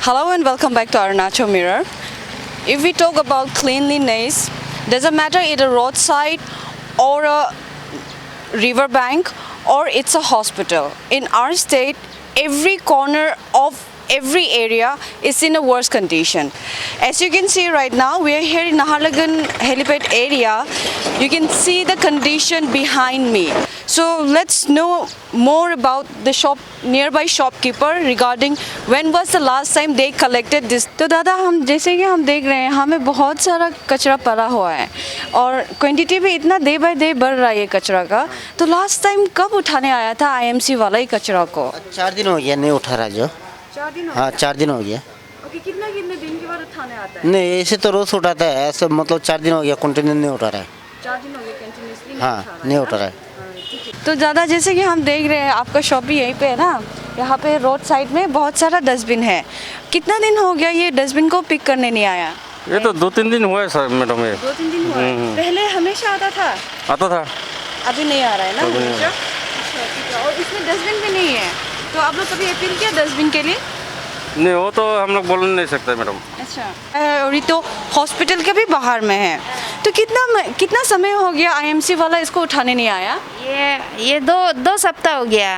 Hello and welcome back to Arunachal Mirror. If we talk about cleanliness, doesn't matter it's a roadside or a riverbank or it's a hospital. In our state, every corner of every area is in a worse condition. As you can see right now, we are here in Naharlagun helipad area. You can see the condition behind me. So let's know more about the nearby shopkeeper regarding when was the last time they collected this. तो दादा हम जैसे कि हम देख रहे हैं हमें बहुत सारा कचरा पड़ा हुआ है और क्वांटिटी भी इतना डे बाय डे बढ़ रहा है ये कचरा का. तो लास्ट टाइम कब उठाने आया था आईएमसी वाला ही कचरा को? 4 दिन हो गया नहीं उठा रहा जो. 4 दिन. हाँ 4 दिन हो गया. ओके, कितने दिन के बाद उठाने आता है? नहीं ऐसे तो रोज उठाता है, ऐसे मतलब 4 दिन हो गया कंटिन्यू नहीं उठा रहा है. 4 दिन हो गए कंटिन्यूअसली. हाँ नहीं उठा रहा है. तो ज़्यादा जैसे कि हम देख रहे हैं आपका शॉप भी यहीं पे है ना, यहाँ पे रोड साइड में बहुत सारा डस्टबिन है. कितना दिन हो गया ये डस्टबिन को पिक करने नहीं आया? ये तो 2-3 दिन हुआ है सर मैडम. ये 2-3 दिन हुआ है. पहले हमेशा आता था? आता था. अभी नहीं आ रहा है ना अभी नहीं. हमेशा? अच्छा, ठीक है. और इसमें डस्टबिन भी नहीं है, तो आप लोग कभी अपील किया डस्टबिन के लिए? नहीं वो तो हम लोग बोल नहीं सकते मैडम. अच्छा. और ये तो हॉस्पिटल के भी बाहर में है, तो कितना समय हो गया आईएमसी वाला इसको उठाने नहीं आया? ये दो सप्ताह हो गया.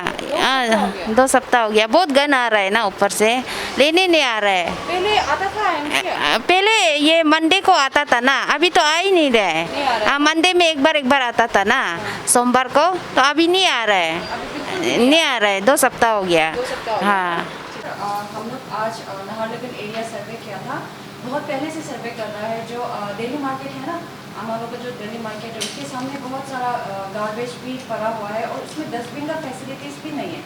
2 सप्ताह हो गया. बहुत गन आ रहा है ना ऊपर से, लेने नहीं आ रहा है. पहले आता था आईएमसी? पहले ये मंडे को आता था ना, अभी तो आ ही नहीं रहा है. हाँ मंडे में एक बार आता था ना, सोमवार को. तो अभी नहीं आ रहा है, नहीं आ रहा है. 2 सप्ताह हो गया. हाँ हम लोग आज नाहरलगुन एरिया सर्वे किया था. बहुत पहले से सर्वे कर रहा है. जो दिल्ली मार्केट है ना, हम लोग का जो दिल्ली मार्केट है उसके सामने बहुत सारा गार्बेज भी पड़ा हुआ है और उसमें डस्टबिन का फैसिलिटीज़ भी नहीं है.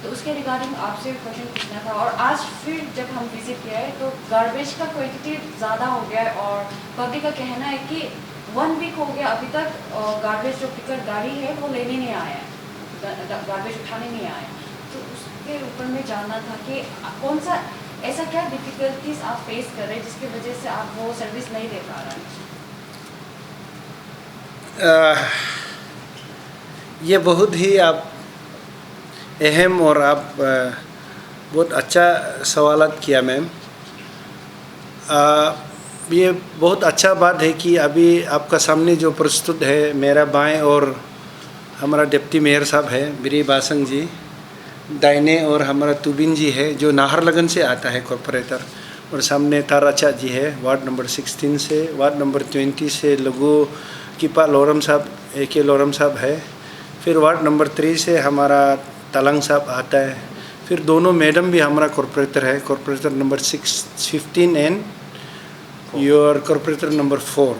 तो उसके रिगार्डिंग आपसे क्वेश्चन पूछना था. और आज फिर जब हम विजिट किया है तो गार्बेज का क्वांटिटी ज़्यादा हो गया है और पब्लिक का कहना है कि 1 वीक हो गया अभी तक गार्बेज जो पिकर गाड़ी है वो लेने नहीं आया, गार्बेज उठाने नहीं आया. तो उसके ऊपर में जानना था कि कौन सा ऐसा क्या डिफ़िकल्टीज आप फेस कर रहे हैं जिसकी वजह से आप वो सर्विस नहीं दे पा रहे हैं? ये बहुत ही आप अहम और आप बहुत अच्छा सवाल किया मैम. ये बहुत अच्छा बात है कि अभी आपका सामने जो प्रस्तुत है मेरा बाएं और हमारा डिप्टी मेयर साहब है बिरी बासंग जी, दाहिने और हमारा तुबिन जी है जो नाहरलगुन से आता है कॉर्पोरेटर, और सामने ताराचा जी है वार्ड नंबर 16 से. वार्ड नंबर 20 से लघु किपा लोरम साहब AK लोरम साहब है. फिर वार्ड नंबर 3 से हमारा तलंग साहब आता है. फिर दोनों मैडम भी हमारा कॉर्पोरेटर है, corporator number 15 and your corporator number 4.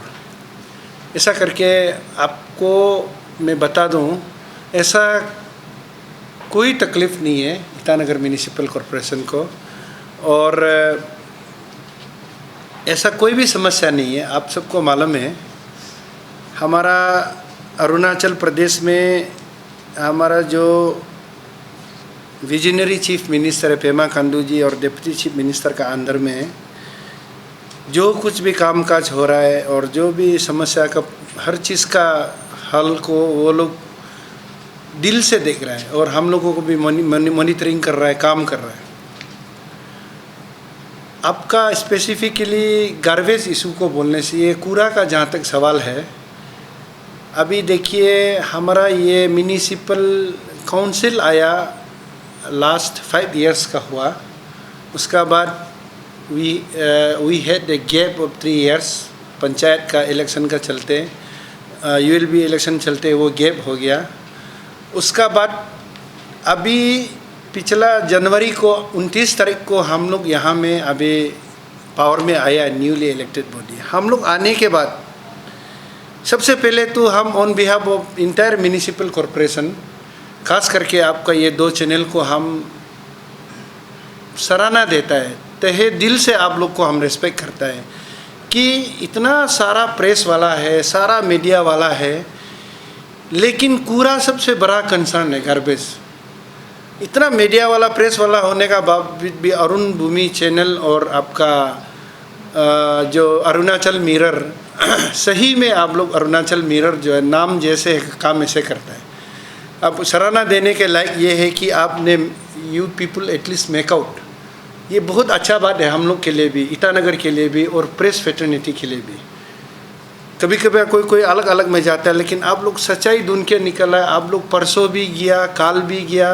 ऐसा करके आपको मैं बता दूं, ऐसा कोई तकलीफ़ नहीं है ईटानगर म्यूनिसिपल कॉरपोरेशन को और ऐसा कोई भी समस्या नहीं है. आप सबको मालूम है हमारा अरुणाचल प्रदेश में हमारा जो विजनरी चीफ मिनिस्टर है पेमा खांडू जी और डिप्टी चीफ मिनिस्टर का अंदर में जो कुछ भी कामकाज हो रहा है और जो भी समस्या का हर चीज़ का हल को वो लोग दिल से देख रहा है और हम लोगों को भी मॉनिटरिंग कर रहा है, काम कर रहा है. आपका स्पेसिफिकली गार्बेज इशू को बोलने से ये कूड़ा का जहाँ तक सवाल है, अभी देखिए हमारा ये म्यूनिसिपल काउंसिल आया लास्ट 5 इयर्स का हुआ. उसका बाद we had a gap of 3 years. Panchayat का इलेक्शन का चलते ULB इलेक्शन चलते वो गैप हो गया. उसका बाद अभी पिछला जनवरी को 29 तारीख को हम लोग यहाँ में अभी पावर में आया न्यूली इलेक्टेड बॉडी. हम लोग आने के बाद सबसे पहले तो हम on behalf of entire municipal corporation, खास करके आपका ये 2 चैनल को हम सराहना देता है, तहे दिल से आप लोग को हम रिस्पेक्ट करता है कि इतना सारा प्रेस वाला है, सारा मीडिया वाला है, लेकिन कूड़ा सबसे बड़ा कंसर्न है. गार्बेज इतना मीडिया वाला प्रेस वाला होने का बावजूद भी अरुण भूमि चैनल और आपका जो अरुणाचल मिरर सही में आप लोग अरुणाचल मिरर जो है नाम जैसे काम ऐसे करता है. अब सराहना देने के लायक ये है कि आपने you people at least make out ये बहुत अच्छा बात है हम लोग के लिए भी, ईटानगर के लिए भी और प्रेस फ्रेटर्निटी के लिए भी। कभी कभी कोई अलग अलग में जाता है, लेकिन आप लोग सच्चाई ढूंढ के निकला है। आप लोग परसों भी गया, काल भी गया,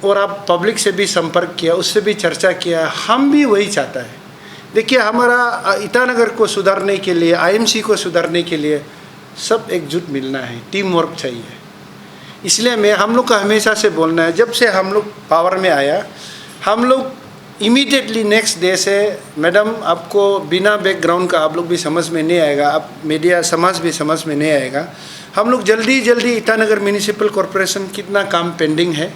और आप पब्लिक से भी संपर्क किया, उससे भी चर्चा किया। हम भी वही चाहता है। देखिए, हमारा ईटानगर को सुधारने के लिए, आईएमसी को सुधारने के लिए सब एकजुट मिलना है, टीम वर्क चाहिए। इसलिए हम लोग का हमेशा से बोलना है, जब से हम लोग पावर में आया, हम लोग इमीडिएटली नेक्स्ट डे से, मैडम आपको बिना बैकग्राउंड का आप लोग भी समझ में नहीं आएगा, आप मीडिया समाज भी समझ में नहीं आएगा। हम लोग जल्दी ईटानगर म्यूनिसिपल कॉरपोरेशन कितना काम पेंडिंग है,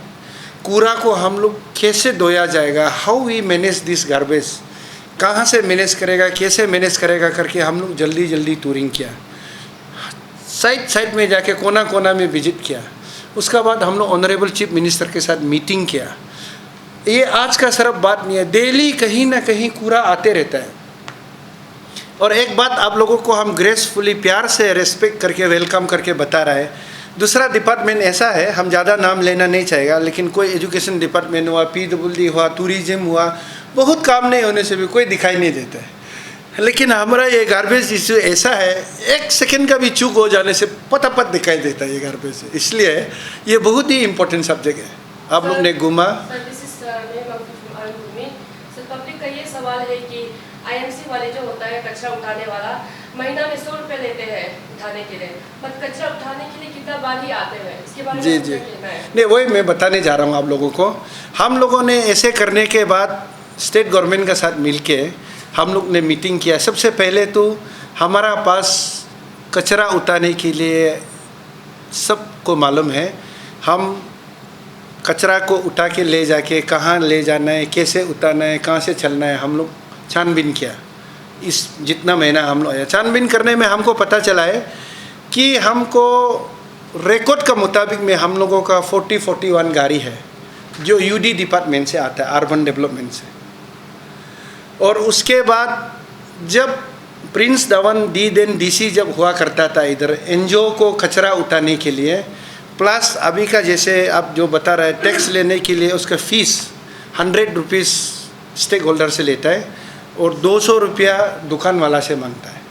कूड़ा को हम लोग कैसे धोया जाएगा, how we manage this garbage, कहाँ से मैनेज करेगा, कैसे मैनेज करेगा करके हम लोग जल्दी टूरिंग किया, साइड में जाके कोना कोना में विजिट किया। उसका बाद हम लोग ऑनरेबल चीफ मिनिस्टर के साथ मीटिंग किया। ये आज का सिर्फ बात नहीं है, डेली कहीं ना कहीं कूड़ा आते रहता है। और एक बात आप लोगों को हम ग्रेसफुली, प्यार से, रेस्पेक्ट करके, वेलकम करके बता रहा है। दूसरा डिपार्टमेंट ऐसा है, हम ज़्यादा नाम लेना नहीं चाहेगा, लेकिन कोई एजुकेशन डिपार्टमेंट हुआ, PWD हुआ, टूरिज्म हुआ, बहुत काम नहीं होने से भी कोई दिखाई नहीं देता है। लेकिन हमारा ये गार्बेज इशू ऐसा है, 1 सेकंड का भी चूक हो जाने से पटापट दिखाई देता है ये गार्बेज। इसलिए ये बहुत ही इम्पोर्टेंट सब्जेक्ट है। आप लोग ने घूमा। पब्लिक का ये सवाल है कि आईएमसी वाले जो होता है कचरा उठाने वाला, महीना में 100 रुपये लेते हैं उठाने के लिए, बट कचरा उठाने के लिए कितना बार ही आते हैं, इसके बारे में जी क्या कहना है? नहीं, वही मैं बताने जा रहा हूँ आप लोगों को। हम लोगों ने ऐसे करने के बाद स्टेट गवर्नमेंट के साथ मिलके हम लोग ने मीटिंग किया। सबसे पहले तो हमारा पास कचरा उठाने के लिए सबको मालूम है, हम कचरा को उठा के ले जाके कहाँ ले जाना है, कैसे उतारना है, कहाँ से चलना है, हम लोग छानबीन किया। इस जितना महीना हम लोग आया, छानबीन करने में हमको पता चला है कि हमको रिकॉर्ड का मुताबिक में हम लोगों का 41 गाड़ी है जो UD डिपार्टमेंट से आता है, अर्बन डेवलपमेंट से। और उसके बाद जब प्रिंस धवन DC जब हुआ करता था इधर, NGO को कचरा उठाने के लिए, प्लस अभी का जैसे आप जो बता रहे हैं, टैक्स लेने के लिए उसका फीस 100 रुपीज़ स्टेक होल्डर से लेता है और 200 रुपया दुकान वाला से मांगता है।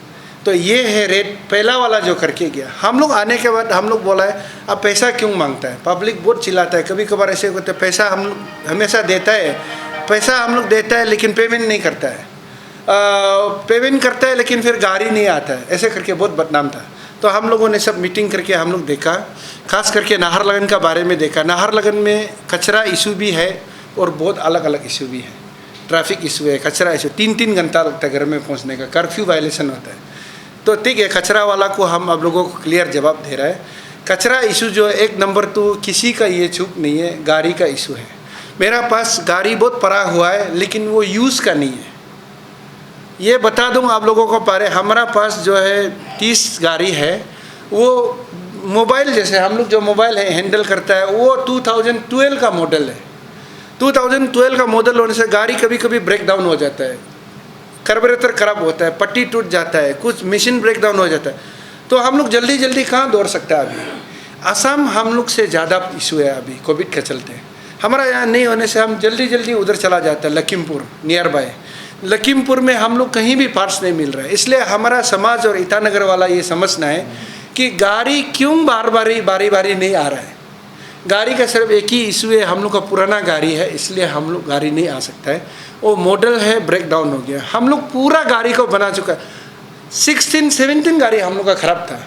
तो ये है रेट पहला वाला जो करके गया। हम लोग आने के बाद हम लोग बोला है, अब पैसा क्यों मांगता है? पब्लिक बहुत चिल्लाता है, कभी कभार ऐसे होता है, पैसा हम लोग हमेशा देता है, पैसा हम लोग देता है लेकिन पेमेंट नहीं करता है, पेमेंट करता है लेकिन फिर गाड़ी नहीं आता है, ऐसे करके बहुत बदनाम था। तो हम लोगों ने सब मीटिंग करके हम लोग देखा, खास करके नाहरलगन का बारे में देखा। नाहरलगन में कचरा इशू भी है और बहुत अलग अलग इशू भी है। ट्रैफिक इशू है, कचरा इशू, 3 घंटा लगता है घर में पहुंचने का, कर्फ्यू वायलेशन होता है। तो ठीक है, कचरा वाला को हम आप लोगों को क्लियर जवाब दे रहा है। कचरा इशू जो है, 1 नंबर तो किसी का ये चूक नहीं है, गाड़ी का इशू है। मेरा पास गाड़ी बहुत पड़ा हुआ है लेकिन वो यूज़ का नहीं है। ये बता दूं आप लोगों को, पारे हमारा पास जो है 30 गाड़ी है, वो मोबाइल जैसे हम लोग जो मोबाइल है हैंडल करता है, वो 2012 का मॉडल है। 2012 का मॉडल होने से गाड़ी कभी कभी ब्रेक डाउन हो जाता है, कार्बोरेटर खराब होता है, पट्टी टूट जाता है, कुछ मशीन ब्रेक डाउन हो जाता है। तो हम लोग जल्दी कहाँ दौड़ सकता है? अभी असम हम लोग से ज़्यादा इशू है अभी कोविड के चलते। हमारा यहाँ नहीं होने से हम जल्दी उधर चला जाता है, लखीमपुर नियर बाय। लखीमपुर में हम लोग कहीं भी पार्ट्स नहीं मिल रहा है। इसलिए हमारा समाज और ईटानगर वाला ये समझना है कि गाड़ी क्यों बारी नहीं आ रहा है। गाड़ी का सिर्फ एक ही इशू है, हम लोग का पुराना गाड़ी है, इसलिए हम लोग गाड़ी नहीं आ सकता है। वो मॉडल है, ब्रेक डाउन हो गया। हम लोग पूरा गाड़ी को बना चुका है, 16-17 गाड़ी हम लोग का ख़राब था,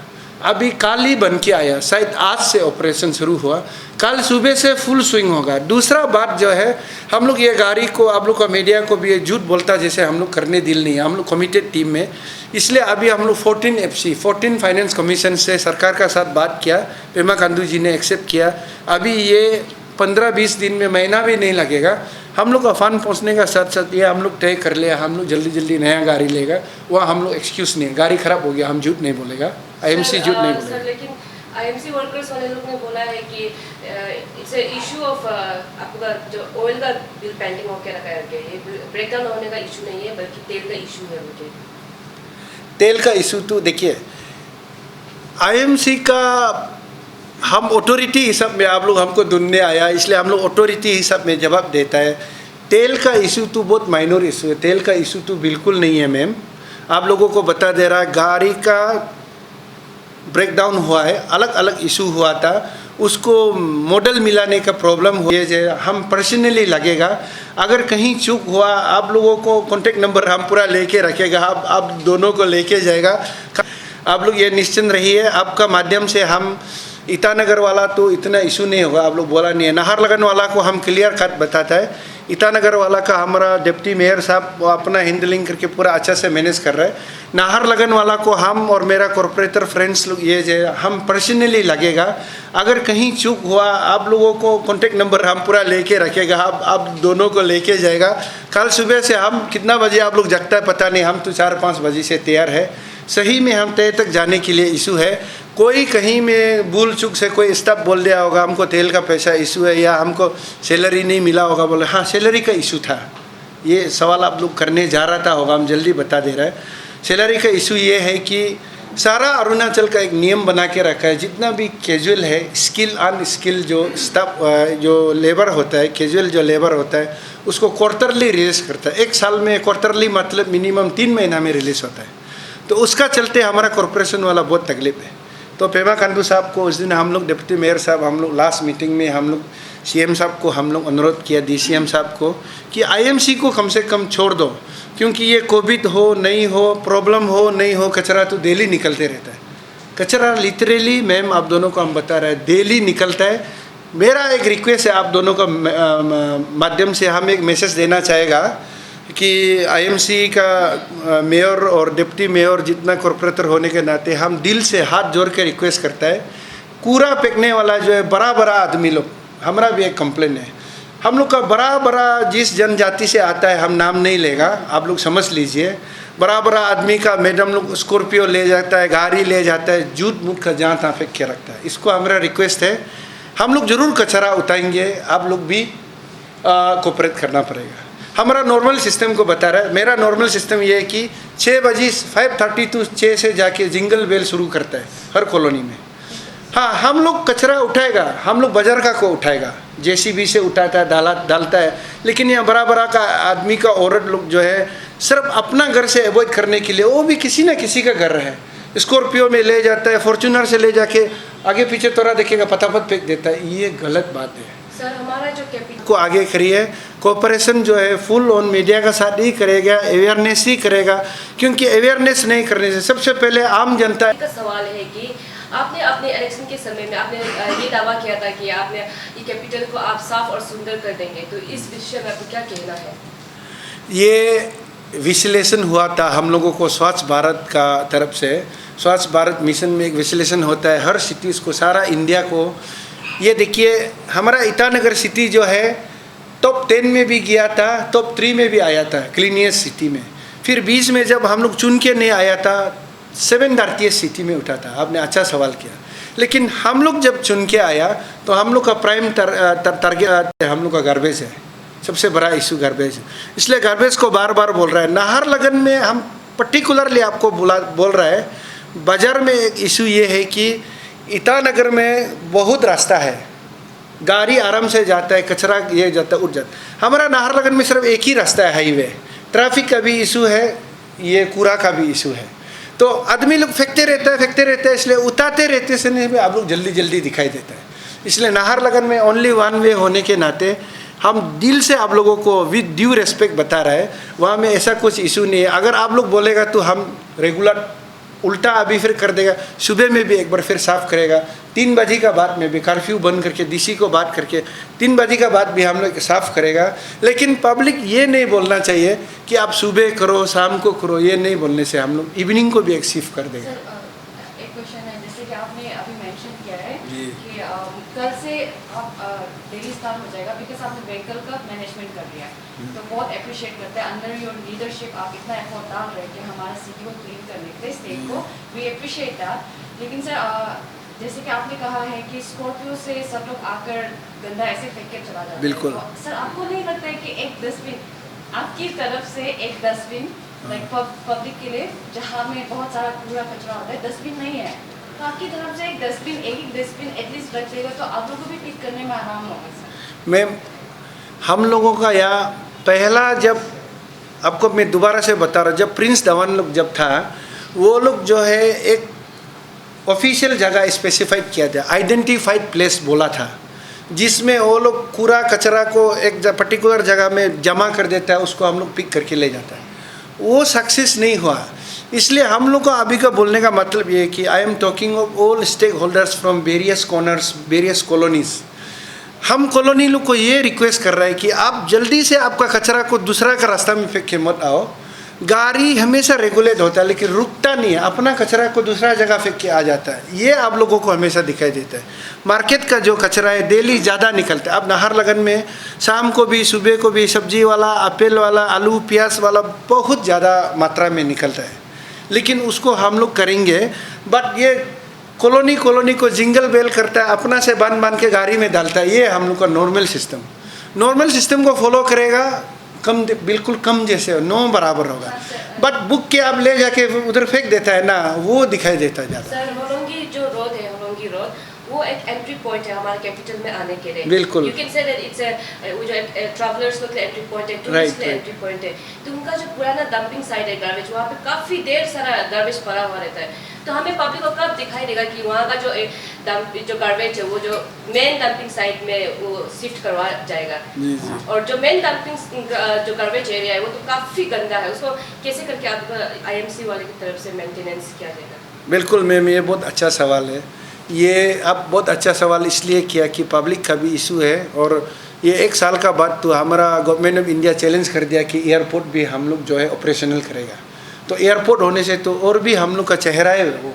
अभी कल ही बन के आया, शायद आज से ऑपरेशन शुरू हुआ, कल सुबह से फुल स्विंग होगा। दूसरा बात जो है, हम लोग ये गाड़ी को, आप लोग का मीडिया को भी झूठ बोलता जैसे हम लोग करने दिल नहीं है, हम लोग कमिटेड टीम में। इसलिए अभी हम लोग 14 फाइनेंस कमीशन से सरकार का साथ बात किया, पेमा खांडू जी ने एक्सेप्ट किया। अभी ये 15-20 दिन में, महीना भी नहीं लगेगा, हम लोग का फंड पहुंचने का साथ साथ ये हम लोग तय कर लिया, हम लोग जल्दी नया गाड़ी लेगा। वहाँ हम लोग एक्सक्यूज़ नहीं है, गाड़ी ख़राब हो गया, हम झूठ नहीं बोलेगा, आईएमसी झूठ नहीं बोलेगा। लेकिन आईएमसी वर्कर्स वाले लोग ने बोला है कि इट्स ए इशू ऑफ आपका जो ऑयल का बिल पेंडिंग होकर रखा है, ये ब्रेकडाउन होने का इशू नहीं है बल्कि तेल का इशू है। मुझे तेल का इशू तो देखिए, आईएमसी का हम अथॉरिटी हिसाब में, आप लोग हमको ढूंढने आया इसलिए हम लोग अथॉरिटी हिसाब में जवाब देता है। तेल का इशू तो बहुत माइनर इशू है, तेल का इशू तो बिल्कुल नहीं है मैम। आप लोगों को बता दे रहा है, गाड़ी का ब्रेकडाउन हुआ है, अलग अलग इशू हुआ था, उसको मॉडल मिलाने का प्रॉब्लम हुआ है। हम पर्सनली लगेगा, अगर कहीं चूक हुआ आप लोगों को कॉन्टेक्ट नंबर हम पूरा लेके रखेगा, आप दोनों को लेके जाएगा। आप लोग ये निश्चिंत रहिए, आपका माध्यम से हम ईटानगर वाला तो इतना इशू नहीं होगा, आप लोग बोला नहीं है। नाहरलगन वाला को हम क्लियर कट बताता है, ईटानगर वाला का हमारा डिप्टी मेयर साहब वो अपना हैंडलिंग करके पूरा अच्छा से मैनेज कर रहे हैं। नाहरलगन वाला को हम और मेरा कॉर्पोरेटर फ्रेंड्स लोग ये जो हम पर्सनली लगेगा, अगर कहीं चूक हुआ आप लोगों को कॉन्टेक्ट नंबर हम पूरा लेके रखेगा, आप दोनों को लेके जाएगा। कल सुबह से हम कितना बजे आप लोग जगता है पता नहीं, हम तो 4-5 बजे से तैयार है। सही में हम तय तक जाने के लिए इशू है। कोई कहीं में भूल चूक से कोई स्टाफ बोल दिया होगा हमको तेल का पैसा इशू है या हमको सैलरी नहीं मिला होगा, बोले हाँ सैलरी का इशू था, ये सवाल आप लोग करने जा रहा था होगा, हम जल्दी बता दे रहे हैं। सैलरी का इशू ये है कि सारा अरुणाचल का एक नियम बना के रखा है, जितना भी कैजुअल है, स्किल अनस्किल जो स्टाफ जो लेबर होता है, कैजुअल जो लेबर होता है उसको क्वार्टरली रिलीज करता है। एक साल में क्वार्टरली मतलब मिनिमम 3 महीना में रिलीज होता है। तो उसका चलते हमारा कॉरपोरेशन वाला बहुत तकलीफ है। तो पेमा खांडू साहब को उस दिन हम लोग डिप्टी मेयर साहब, हम लोग लास्ट मीटिंग में हम लोग सीएम साहब को हम लोग अनुरोध किया, डीसीएम साहब को, कि आईएमसी को कम से कम छोड़ दो, क्योंकि ये कोविड हो नहीं हो, प्रॉब्लम हो नहीं हो, कचरा तो डेली निकलते रहता है। कचरा लिटरली मैम आप दोनों को हम बता रहे हैं डेली निकलता है। मेरा एक रिक्वेस्ट है आप दोनों का माध्यम से हम एक मैसेज देना चाहेगा कि आईएमसी का मेयर और डिप्टी मेयर जितना कॉर्पोरेटर होने के नाते हम दिल से हाथ जोड़ के रिक्वेस्ट करता है, कूड़ा फेंकने वाला जो है बड़ा बड़ा आदमी लोग, हमारा भी एक कंप्लेन है, हम लोग का बड़ा बड़ा जिस जनजाति से आता है, हम नाम नहीं लेगा, आप लोग समझ लीजिए, बड़ा बड़ा आदमी का मैडम लोग स्कॉर्पियो ले जाता है, गाड़ी ले जाता है, जूत मूत का जहाँ तहाँ फेंक के रखता है। इसको हमारा रिक्वेस्ट है, हम लोग ज़रूर कचरा उठाएंगे, आप लोग भी कोऑपरेट करना पड़ेगा। हमारा नॉर्मल सिस्टम को बता रहा है, मेरा नॉर्मल सिस्टम ये है कि 6 बजे 5:30 to 6 से जाके जिंगल बेल शुरू करता है हर कॉलोनी में। हाँ, हम लोग कचरा उठाएगा, हम लोग बाजार का को उठाएगा, जेसीबी से उठाता है, डालता है, लेकिन यहाँ बड़ा बड़ा का आदमी का औरत लोग जो है सिर्फ अपना घर से अवॉइड करने के लिए, वो भी किसी न किसी का घर है, स्कॉर्पियो में ले जाता है, फॉर्चूनर से ले जाके आगे पीछे तोड़ा देखेगा पतापत फेंक देता है। ये गलत बात है। सर हमारा जो कैपिटल को आगे करिए, कोऑपरेशन जो है फुल ऑन मीडिया का साथ ही करेगा, अवेयरनेस ही करेगा, क्योंकि अवेयरनेस नहीं करने से सबसे पहले आम जनता का सवाल है कि आपने अपने इलेक्शन के समय में आपने ये दावा किया था कि आपने ये कैपिटल को आप साफ और सुंदर कर देंगे, तो इस विषय में आपको क्या कहना है? ये विश्लेषण हुआ था हम लोगों को स्वच्छ भारत का तरफ से, स्वच्छ भारत मिशन में एक विश्लेषण होता है हर सिटीज़ को, सारा इंडिया को। ये देखिए हमारा ईटानगर सिटी जो है टॉप 10 में भी गया था, टॉप 3 में भी आया था क्लीनियस्ट सिटी में। फिर 20 में जब हम लोग चुन के नहीं आया था 7 डार्टियस्ट सिटी में उठा था। आपने अच्छा सवाल किया, लेकिन हम लोग जब चुन के आया तो हम लोग का प्राइम टारगेट हम लोग का गार्बेज है, सबसे बड़ा इशू गार्बेज है। इसलिए गार्बेज को बार बार बोल रहा है। नाहरलगन में हम पर्टिकुलरली आपको बोल रहा है, बाज़ार में एक इशू ये है कि ईटानगर में बहुत रास्ता है, गाड़ी आराम से जाता है, कचरा ये जाता है उठ जाता है। हमारा नाहरलगन में सिर्फ एक ही रास्ता है, हाईवे। ट्रैफिक का भी इशू है, ये कूड़ा का भी इशू है। तो आदमी लोग फेंकते रहता है, इसलिए उतारते रहते से नहीं आप लोग जल्दी जल्दी दिखाई देता है। इसलिए नाहरलगन में ओनली 1 वे होने के नाते हम दिल से आप लोगों को विद ड्यू रेस्पेक्ट बता रहे हैं, वहाँ में ऐसा कुछ इशू नहीं है। अगर आप लोग बोलेगा तो हम रेगुलर उल्टा अभी फिर कर देगा, सुबह में भी एक बार फिर साफ़ करेगा, 3 बजे का बाद में भी कर्फ्यू बंद करके डीसी को बात करके 3 बजे का बाद भी हम लोग साफ़ करेगा। लेकिन पब्लिक ये नहीं बोलना चाहिए कि आप सुबह करो शाम को करो, ये नहीं बोलने से हम लोग इवनिंग को भी एक शिफ्ट कर देगा। एक क्वेश्चन है, जैसे कि आपने अभी मेंशन किया है कि कल से आप डेली स्टार्ट हो जाएगा, बिकॉज आपने व्हीकल का मैनेजमेंट कर लिया है, तो बहुत अप्रिशिएट करते हैं। अंडर योर लीडरशिप आप इतना एफर्ट डाल रहे हैं कि हमारे सिटी को क्लीन करने के लिए, स्टेट को, वी अप्रिशिएट दैट। लेकिन सर जैसे कि आपने कहा है कि स्कॉर्पियो से सब लोग आकर गंदा ऐसे फेंक के चला जाता है, बिल्कुल। तो सर आपको नहीं लगता है कि एक डस्टबिन आपकी तरफ से, एक डस्टबिन लाइक पब्लिक के लिए जहाँ में बहुत सारा कूड़ा कचरा होता है, डस्टबिन नहीं है, तो आपकी तरफ से एक डस्टबिन एटलीस्ट रख लेगा तो आप लोगों को भी पिक करने में आराम होगा? सर मैम हम लोगों का यहाँ पहला जब आपको मैं दोबारा से बता रहा हूँ, जब प्रिंस धवन लोग जब था, वो लोग जो है एक ऑफिशियल जगह स्पेसिफाइड किया था, आइडेंटिफाइड प्लेस बोला था, जिसमें वो लोग कूड़ा कचरा को एक पर्टिकुलर जगह में जमा कर देता है, उसको हम लोग पिक करके ले जाता है। वो सक्सेस नहीं हुआ। इसलिए हम लोग का अभी का बोलने का मतलब ये है कि I am talking of all stake holders from various corners, various colonies. हम कॉलोनी लोग को ये रिक्वेस्ट कर रहे हैं कि आप जल्दी से आपका कचरा को दूसरा का रास्ता में फेंक के मत आओ। गाड़ी हमेशा रेगुलेट होता है लेकिन रुकता नहीं है, अपना कचरा को दूसरा जगह फेंक के आ जाता है। ये आप लोगों को हमेशा दिखाई देता है। मार्केट का जो कचरा है डेली ज़्यादा निकलता है। अब नाहरलगन में शाम को भी सुबह को भी सब्जी वाला, एप्पल वाला, आलू प्याज वाला बहुत ज़्यादा मात्रा में निकलता है, लेकिन उसको हम लोग करेंगे। बट ये कॉलोनी को जिंगल बेल करता है, अपना से बांध के गाड़ी में डालता है। ये हम लोग का नॉर्मल सिस्टम को फॉलो करेगा, कम बिल्कुल कम जैसे नो बराबर होगा। बट बुक के आप ले जाके उधर फेंक देता है ना, वो दिखाई देता है ज़्यादा। सर होलोंगी जो रोड है, होलोंगी रोड, वो एक एंट्री पॉइंट है हमारे कैपिटल में आने के लिए। बिल्कुल। You can say that it's वो जो ट्रैवलर्स के लिए एंट्री पॉइंट है, टूरिस्ट के लिए एंट्री पॉइंट है। तो उनका जो पुराना डंपिंग साइट है गार्बेज, वहाँ पे काफ़ी देर सारा गार्बेज पड़ा हुआ रहता है। तो हमें पब्लिक को कब दिखाई देगा कि वहाँ का जो गार्बेज है वो जो मेन डंपिंग साइट में वो शिफ्ट करवा जाएगा। और जो मेन डंपिंग जो गार्बेज एरिया है वो तो काफ़ी गंदा है, उसको कैसे करके आप IMC वाले की तरफ से मेंटेनेंस किया जाएगा? बिल्कुल मैम, ये बहुत अच्छा सवाल है। ये आप बहुत अच्छा सवाल इसलिए किया कि पब्लिक का भी इशू है। और ये 1 साल का बाद तो हमारा गवर्नमेंट ऑफ इंडिया चैलेंज कर दिया कि एयरपोर्ट भी हम लोग जो है ऑपरेशनल करेगा। तो एयरपोर्ट होने से तो और भी हम लोग का चेहरा है, वो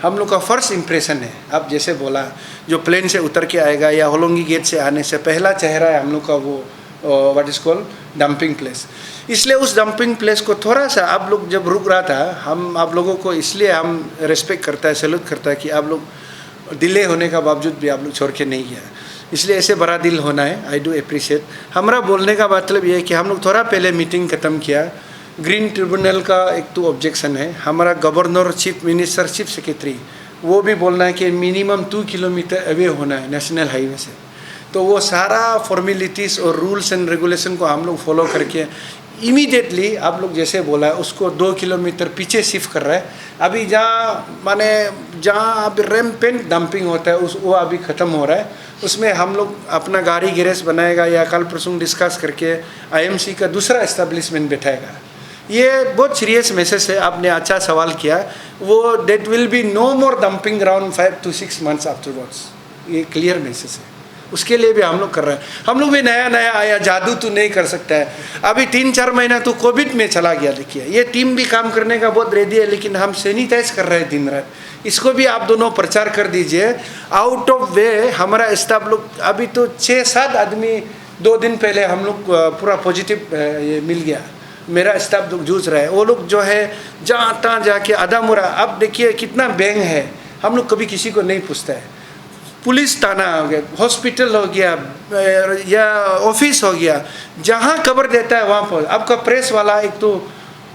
हम लोग का फर्स्ट इम्प्रेशन है। आप जैसे बोला, जो प्लेन से उतर के आएगा या होलोंगी गेट से आने से पहला चेहरा है हम लोग का वो what is called dumping place. इसलिए उस डंपिंग प्लेस को थोड़ा सा आप लोग जब रुक रहा था, हम आप लोगों को इसलिए हम रेस्पेक्ट करता है, सैल्यूट करता है कि आप लोग डिले होने का बावजूद भी आप लोग छोड़ के नहीं गया। इसलिए ऐसे बड़ा दिल होना है। I do appreciate. हमारा बोलने का मतलब ये है कि हम लोग थोड़ा पहले मीटिंग ख़त्म किया। ग्रीन ट्रिब्यूनल का एक तो ऑब्जेक्शन है, हमारा governor, chief minister, chief secretary, वो भी बोलना है कि मिनिमम 2 किलोमीटर अवे होना है नेशनल हाईवे से। तो वो सारा फॉर्मेलिटीज़ और रूल्स एंड रेगुलेशन को हम लोग फॉलो करके इमीडिएटली आप लोग जैसे बोला है उसको 2 किलोमीटर पीछे शिफ्ट कर रहा है। अभी जहाँ अभी रैम्पेंट डंपिंग होता है वो अभी ख़त्म हो रहा है। उसमें हम लोग अपना गाड़ी गैरेज बनाएगा या कल परसों डिस्कस करके IMC का दूसरा एस्टेब्लिशमेंट बैठाएगा। ये बहुत सीरियस मैसेज है, आपने अच्छा सवाल किया। वो date will be no more dumping ground 5 to 6 months afterwards. ये क्लियर मैसेज है, उसके लिए भी हम लोग कर रहे हैं। हम लोग भी नया आया, जादू तो नहीं कर सकता है। अभी 3-4 महीना तो कोविड में चला गया। देखिए ये टीम भी काम करने का बहुत रेडी है, लेकिन हम सैनिटाइज कर रहे हैं दिन रात। इसको भी आप दोनों प्रचार कर दीजिए। आउट ऑफ वे हमारा स्टाफ लोग अभी तो 6-7 आदमी 2 दिन पहले हम लोग पूरा पॉजिटिव ये मिल गया। मेरा स्टाफ लोग जूझ रहा है। वो लोग जो है जहाँ तहाँ जाके आधा मुरा, अब देखिए कितना बैंग है, हम लोग कभी किसी को नहीं पूछता है। पुलिस थाना हो गया, हॉस्पिटल हो गया या ऑफिस हो गया, जहाँ खबर देता है वहाँ पर। आपका प्रेस वाला एक तो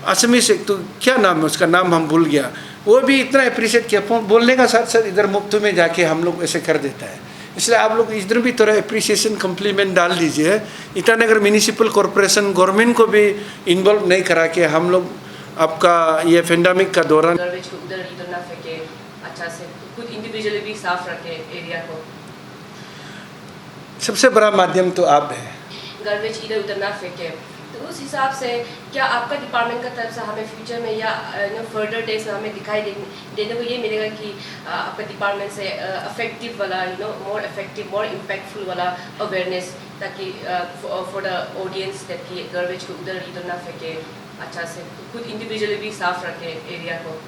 असमी से, एक तो क्या नाम है उसका, नाम हम भूल गया, वो भी इतना अप्रिशिएट किया। बोलने का साथ साथ इधर मुफ्त में जाके हम लोग ऐसे कर देता है। इसलिए आप लोग इधर भी थोड़ा अप्रिसिएशन कम्प्लीमेंट डाल दीजिए। ईटानगर म्यूनिसिपल कॉरपोरेशन गवर्नमेंट को भी इन्वॉल्व नहीं करा के हम लोग आपका ये पेंडेमिक का दौरान गार्बेज को उधर इधर ना फेंके, अच्छा से खुद इंडिविजुअली भी साफ रखे एरिया को। सबसे बड़ा माध्यम तो आप है। गार्बेज इधर उधर ना फेंके। तो उस हिसाब से क्या आपका डिपार्टमेंट का तरफ से हमें फ्यूचर में या फर्दर डेज में हमें दिखाई देने को ये मिलेगा कि आपका डिपार्टमेंट से इफेक्टिव वाला मोर इफेक्टिव मोर इम्पैक्टफुल वाला अवेयरनेस, ताकि फॉर द ऑडियंस दैट कि गार्बेज को उधर इधर ना फेंके, अच्छा से खुद इंडिविजुअली भी साफ रखे एरिया को।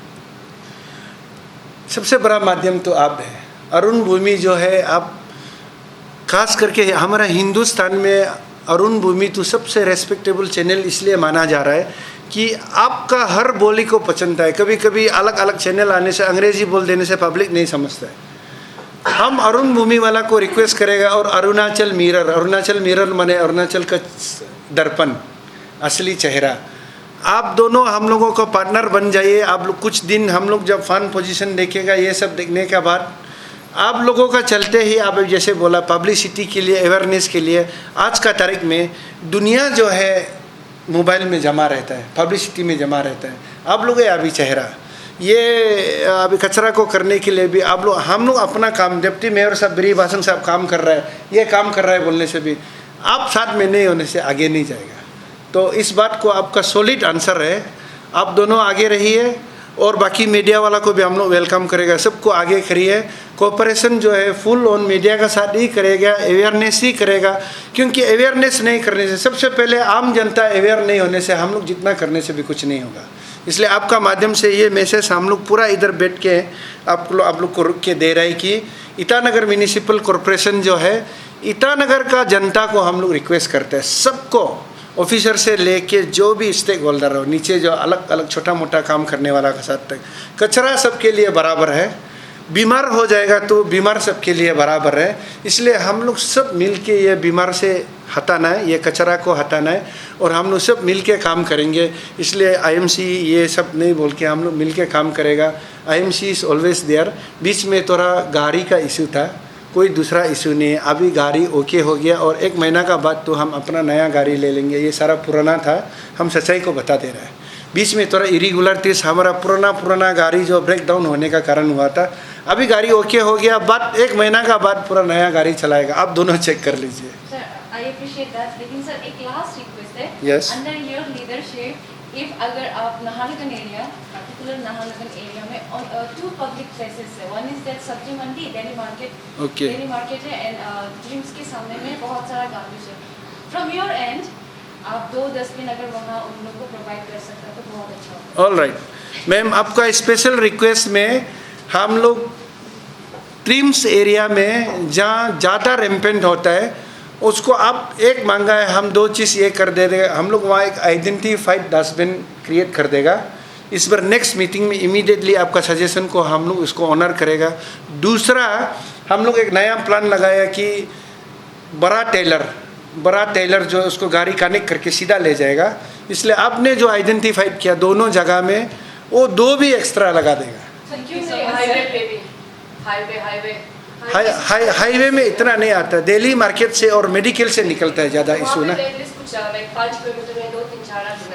सबसे बड़ा माध्यम तो आप है। अरुण भूमि जो है, आप खास करके हमारा हिंदुस्तान में अरुण भूमि तो सबसे रेस्पेक्टेबल चैनल इसलिए माना जा रहा है कि आपका हर बोली को पसंद है। कभी कभी अलग अलग चैनल आने से अंग्रेजी बोल देने से पब्लिक नहीं समझता है। हम अरुण भूमि वाला को रिक्वेस्ट करेगा। और अरुणाचल मिरर माने अरुणाचल का दर्पण, असली चेहरा। आप दोनों हम लोगों को पार्टनर बन जाइए। आप लोग कुछ दिन हम लोग जब फन पोजीशन देखेगा, ये सब देखने के बाद आप लोगों का चलते ही आप जैसे बोला पब्लिसिटी के लिए, अवेयरनेस के लिए, आज का तारीख में दुनिया जो है मोबाइल में जमा रहता है, पब्लिसिटी में जमा रहता है। आप लोग है अभी चेहरा, ये अभी कचरा को करने के लिए भी आप लोग, हम लोग अपना काम, डिप्टी मेयर साहब बिरी बासन साहब काम कर रहा है, ये काम कर रहा है बोलने से भी आप साथ में नहीं होने से आगे नहीं जाएगा। तो इस बात को आपका सॉलिड आंसर है, आप दोनों आगे रहिए और बाकी मीडिया वाला को भी हम लोग वेलकम करेगा, सबको आगे करिए। कोऑपरेशन जो है फुल ऑन मीडिया का साथ ही करेगा, अवेयरनेस ही करेगा, क्योंकि अवेयरनेस नहीं करने से, सबसे पहले आम जनता अवेयर नहीं होने से हम लोग जितना करने से भी कुछ नहीं होगा। इसलिए आपका माध्यम से ये मैसेज हम लोग पूरा इधर बैठ के आप लोग को रुक के दे रहे हैं कि ईटानगर म्यूनिसिपल कॉरपोरेशन जो है, ईटानगर का जनता को हम लोग रिक्वेस्ट करते हैं, सबको ऑफिसर से लेके जो भी स्टेक होल्डर हो, नीचे जो अलग अलग छोटा मोटा काम करने वाला के साथ तक, कचरा सबके लिए बराबर है, बीमार हो जाएगा तो बीमार सबके लिए बराबर है। इसलिए हम लोग सब मिल के ये बीमार से हटाना है, ये कचरा को हटाना है और हम लोग सब मिल के काम करेंगे। इसलिए आईएमसी ये सब नहीं बोल के हम लोग मिल के काम करेगा। IMC is always there. बीच में थोड़ा गाड़ी का इशू था, कोई दूसरा इशू नहीं है, अभी गाड़ी ओके हो गया और 1 महीना का बाद तो हम अपना नया गाड़ी ले लेंगे। ये सारा पुराना था, हम सच्चाई को बता दे रहे हैं। बीच में थोड़ा इरेगुलरिटीज, हमारा पुराना गाड़ी जो ब्रेक डाउन होने का कारण हुआ था, अभी गाड़ी ओके हो गया, बाद 1 महीना का बाद पूरा नया गाड़ी चलाएगा। आप दोनों चेक कर लीजिए। सर आई अप्रिशिएट दैट, लेकिन सर एक लास्ट रिक्वेस्ट है, Yes. Under your leadership if अगर आप Naharlagun area, particular Naharlagun area में 2 पब्लिक प्लेसेस है, वन इज दैट सब्जी मंडी, Delhi market, Okay. Delhi market है एंड ड्रीम्स के सामने में बहुत सारा गार्बेज है। फ्रॉम योर एंड आप 2 डस्टबिन अगर वहाँ उन लोगों को प्रोवाइड कर सकते हैं तो बहुत अच्छा होगा। ऑल राइट मैम, आपका स्पेशल रिक्वेस्ट में हम लोग ट्रिम्स एरिया में जहाँ ज़्यादा रेम्पेंट होता है उसको आप एक मांगा है, हम 2 चीज़ ये कर दे देगा, हम लोग वहाँ एक आइडेंटिफाइड डस्टबिन क्रिएट कर देगा। इस बार नेक्स्ट मीटिंग में इमीडिएटली आपका सजेशन को हम लोग उसको ऑनर करेगा। दूसरा, हम लोग एक नया प्लान लगाया कि बड़ा टेलर जो है उसको गाड़ी कनेक्ट करके सीधा ले जाएगा। इसलिए आपने जो आइडेंटिफाइड किया दोनों जगह में, वो 2 भी एक्स्ट्रा लगा देगा। हाईवे पे भी, हाईवे में इतना नहीं आता, दिल्ली मार्केट से और मेडिकल से निकलता है ज़्यादा इशू ना।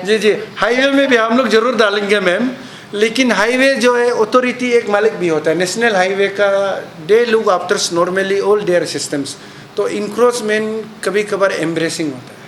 जी जी, हाईवे में भी हम लोग जरूर डालेंगे मैम, लेकिन हाईवे जो है अथॉरिटी एक मालिक भी होता है, नेशनल हाईवे का they look after normally all their systems, तो इंक्रोचमेंट कभी कभार एम्ब्रेसिंग होता है।